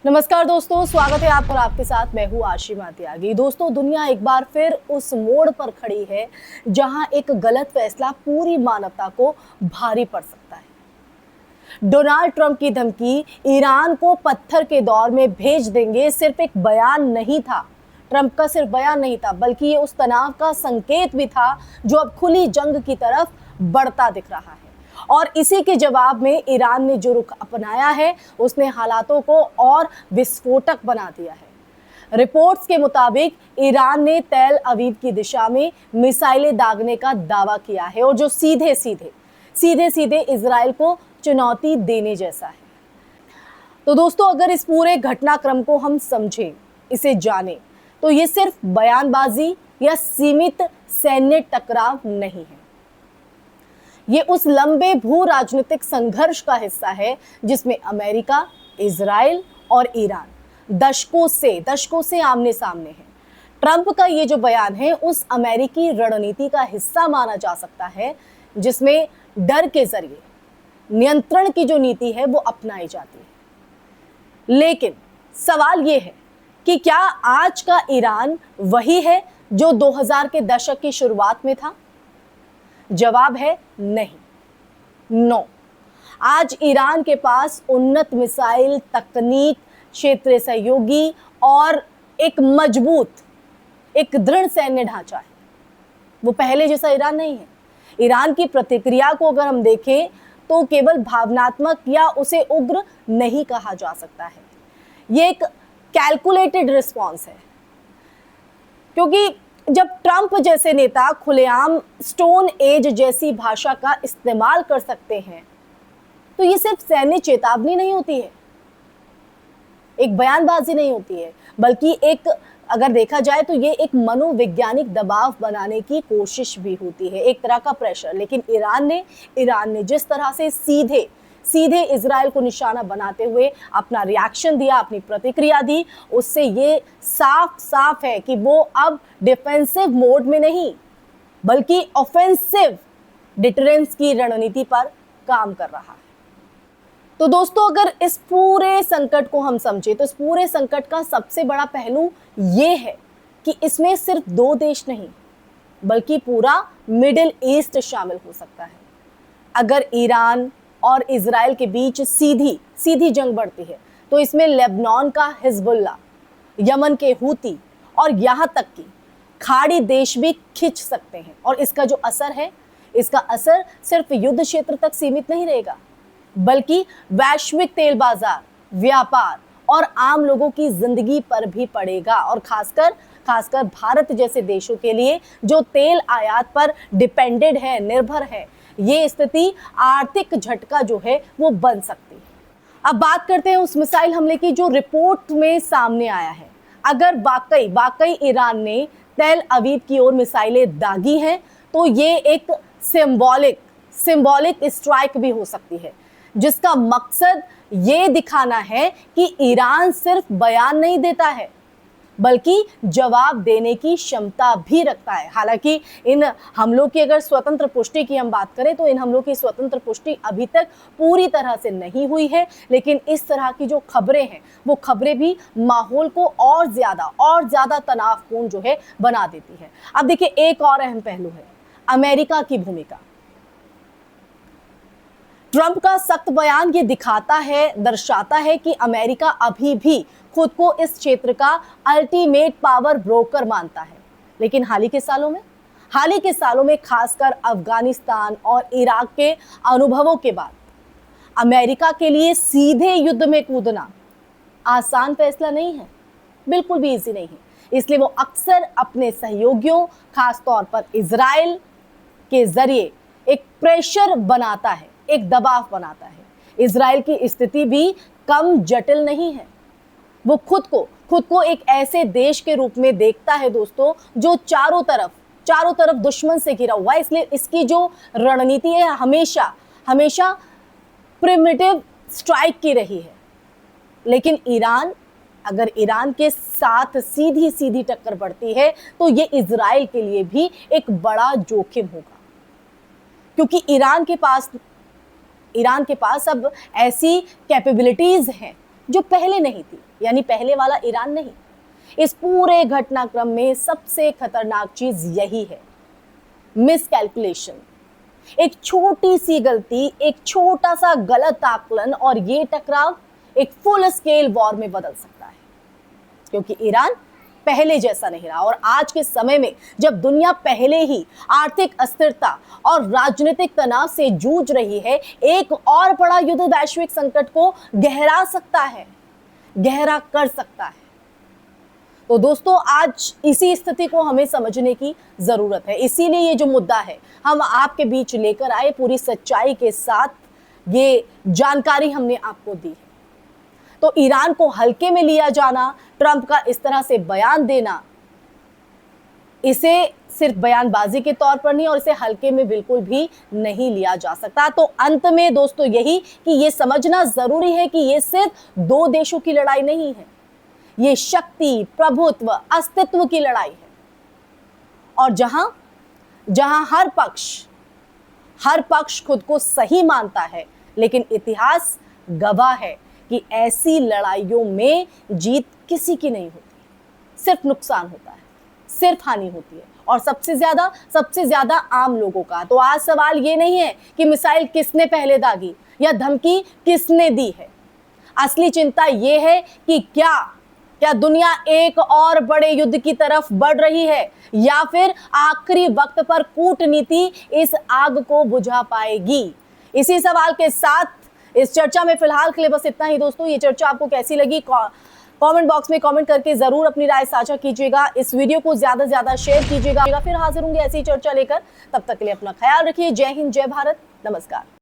नमस्कार दोस्तों, स्वागत है आपका और आपके साथ मैं हूँ आशिमा त्यागी। दोस्तों, दुनिया एक बार फिर उस मोड़ पर खड़ी है जहां एक गलत फैसला पूरी मानवता को भारी पड़ सकता है। डोनाल्ड ट्रंप की धमकी ईरान को पत्थर के दौर में भेज देंगे सिर्फ एक बयान नहीं था। ट्रंप का सिर्फ बयान नहीं था, बल्कि ये उस तनाव का संकेत भी था जो अब खुली जंग की तरफ बढ़ता दिख रहा है। और इसी के जवाब में ईरान ने जो रुख अपनाया है, उसने हालातों को और विस्फोटक बना दिया है। रिपोर्ट्स के मुताबिक ईरान ने तेल अवीव की दिशा में मिसाइलें दागने का दावा किया है, और जो सीधे सीधे इजराइल को चुनौती देने जैसा है। तो दोस्तों, अगर इस पूरे घटनाक्रम को हम समझें, इसे जानें, तो ये सिर्फ बयानबाजी या सीमित सैन्य टकराव नहीं है। ये उस लंबे भू राजनीतिक संघर्ष का हिस्सा है जिसमें अमेरिका, इजराइल और ईरान दशकों से आमने सामने है। ट्रंप का ये जो बयान है, उस अमेरिकी रणनीति का हिस्सा माना जा सकता है जिसमें डर के जरिए नियंत्रण की जो नीति है वो अपनाई जाती है। लेकिन सवाल ये है कि क्या आज का ईरान वही है जो 2000 के दशक की शुरुआत में था? जवाब है नहीं, नो। आज ईरान के पास उन्नत मिसाइल तकनीक, क्षेत्रीय सहयोगी और एक मजबूत, एक दृढ़ सैन्य ढांचा है। वो पहले जैसा ईरान नहीं है। ईरान की प्रतिक्रिया को अगर हम देखें तो केवल भावनात्मक या उसे उग्र नहीं कहा जा सकता है। ये एक कैलकुलेटेड रिस्पॉन्स है, क्योंकि जब ट्रंप जैसे नेता खुलेआम स्टोन एज जैसी भाषा का इस्तेमाल कर सकते हैं, तो ये सिर्फ सैन्य चेतावनी नहीं होती है, एक बयानबाजी नहीं होती है, बल्कि एक, अगर देखा जाए तो ये एक मनोवैज्ञानिक दबाव बनाने की कोशिश भी होती है, एक तरह का प्रेशर। लेकिन ईरान ने जिस तरह से सीधे इजराइल को निशाना बनाते हुए अपना रिएक्शन दिया, अपनी प्रतिक्रिया दी, उससे ये साफ है कि वो अब डिफेंसिव मोड में नहीं, बल्कि ऑफेंसिव डिटरेंस की रणनीति पर काम कर रहा है। तो दोस्तों, अगर इस पूरे संकट को हम समझे तो इस पूरे संकट का सबसे बड़ा पहलू ये है कि इसमें सिर्फ दो देश नहीं, बल्कि पूरा मिडिल ईस्ट शामिल हो सकता है। अगर ईरान और इजराइल के बीच सीधी जंग बढ़ती है, तो इसमें लेबनान का हिजबुल्ला, यमन के हूती और यहाँ तक कि खाड़ी देश भी खिंच सकते हैं। और इसका जो असर है, इसका असर सिर्फ युद्ध क्षेत्र तक सीमित नहीं रहेगा, बल्कि वैश्विक तेल बाजार, व्यापार और आम लोगों की जिंदगी पर भी पड़ेगा। और खासकर भारत जैसे देशों के लिए जो तेल आयात पर डिपेंडेंट है, निर्भर है, ये स्थिति आर्थिक झटका जो है वो बन सकती है। अब बात करते हैं उस मिसाइल हमले की जो रिपोर्ट में सामने आया है। अगर वाकई ईरान ने तेल अवीव की ओर मिसाइलें दागी हैं, तो ये एक सिंबॉलिक स्ट्राइक भी हो सकती है, जिसका मकसद ये दिखाना है कि ईरान सिर्फ बयान नहीं देता है, बल्कि जवाब देने की क्षमता भी रखता है। हालांकि इन हमलों की अगर स्वतंत्र पुष्टि की हम बात करें, तो इन हमलों की स्वतंत्र पुष्टि अभी तक पूरी तरह से नहीं हुई है। लेकिन इस तरह की जो खबरें हैं, वो खबरें भी माहौल को और ज्यादा तनावपूर्ण जो है बना देती है। अब देखिए, एक और अहम पहलू है अमेरिका की भूमिका। ट्रंप का सख्त बयान ये दर्शाता है कि अमेरिका अभी भी खुद को इस क्षेत्र का अल्टीमेट पावर ब्रोकर मानता है। लेकिन हाल ही के सालों में खासकर अफगानिस्तान और इराक के अनुभवों के बाद अमेरिका के लिए सीधे युद्ध में कूदना आसान फैसला नहीं है, बिल्कुल भी इजी नहीं है। इसलिए वो अक्सर अपने सहयोगियों, खासतौर पर इजराइल के जरिए एक प्रेशर बनाता है, एक दबाव बनाता है। इजराइल की स्थिति भी कम जटिल नहीं है। वो खुद को एक ऐसे देश के रूप में देखता है दोस्तों, जो चारों तरफ दुश्मन से घिरा हुआ है। इसलिए इसकी जो रणनीति है हमेशा प्रिमिटिव स्ट्राइक की रही है। लेकिन अगर ईरान के साथ सीधी टक्कर बढ़ती है, तो ये इजराइल के लिए भी एक बड़ा जोखिम होगा, क्योंकि ईरान के पास अब ऐसी कैपेबिलिटीज हैं जो पहले नहीं थी, यानी पहले वाला ईरान नहीं। इस पूरे घटनाक्रम में सबसे खतरनाक चीज यही है, मिसकैलकुलेशन। एक छोटी सी गलती, एक छोटा सा गलत आकलन और ये टकराव एक फुल स्केल वॉर में बदल सकता है। क्योंकि ईरान पहले जैसा नहीं रहा, और आज के समय में जब दुनिया पहले ही आर्थिक अस्थिरता और राजनीतिक तनाव से जूझ रही है, एक और बड़ा युद्ध वैश्विक संकट को गहरा सकता है, गहरा कर सकता है। तो दोस्तों, आज इसी स्थिति को हमें समझने की जरूरत है। इसीलिए ये जो मुद्दा है हम आपके बीच लेकर आए, पूरी सच्चाई के साथ ये जानकारी हमने आपको दी है। तो ईरान को हल्के में लिया जाना, ट्रंप का इस तरह से बयान देना, इसे सिर्फ बयानबाजी के तौर पर नहीं और इसे हल्के में बिल्कुल भी नहीं लिया जा सकता। तो अंत में दोस्तों यही कि ये समझना जरूरी है कि ये सिर्फ दो देशों की लड़ाई नहीं है, ये शक्ति, प्रभुत्व, अस्तित्व की लड़ाई है। और जहां हर पक्ष खुद को सही मानता है, लेकिन इतिहास गवाह है कि ऐसी लड़ाइयों में जीत किसी की नहीं होती, सिर्फ नुकसान होता है, सिर्फ हानि होती है, और सबसे ज्यादा आम लोगों का। तो आज सवाल ये नहीं है कि मिसाइल किसने पहले दागी या धमकी किसने दी है। असली चिंता ये है कि क्या दुनिया एक और बड़े युद्ध की तरफ बढ़ रही है, या फिर आखिरी वक्त पर कूटनीति इस आग को बुझा पाएगी। इसी सवाल के साथ इस चर्चा में फिलहाल के लिए बस इतना ही दोस्तों। ये चर्चा आपको कैसी लगी कमेंट बॉक्स में कमेंट करके जरूर अपनी राय साझा कीजिएगा। इस वीडियो को ज्यादा से ज्यादा शेयर कीजिएगा। फिर हाजिर होंगे ऐसी चर्चा लेकर, तब तक के लिए अपना ख्याल रखिए। जय हिंद, जय भारत, नमस्कार।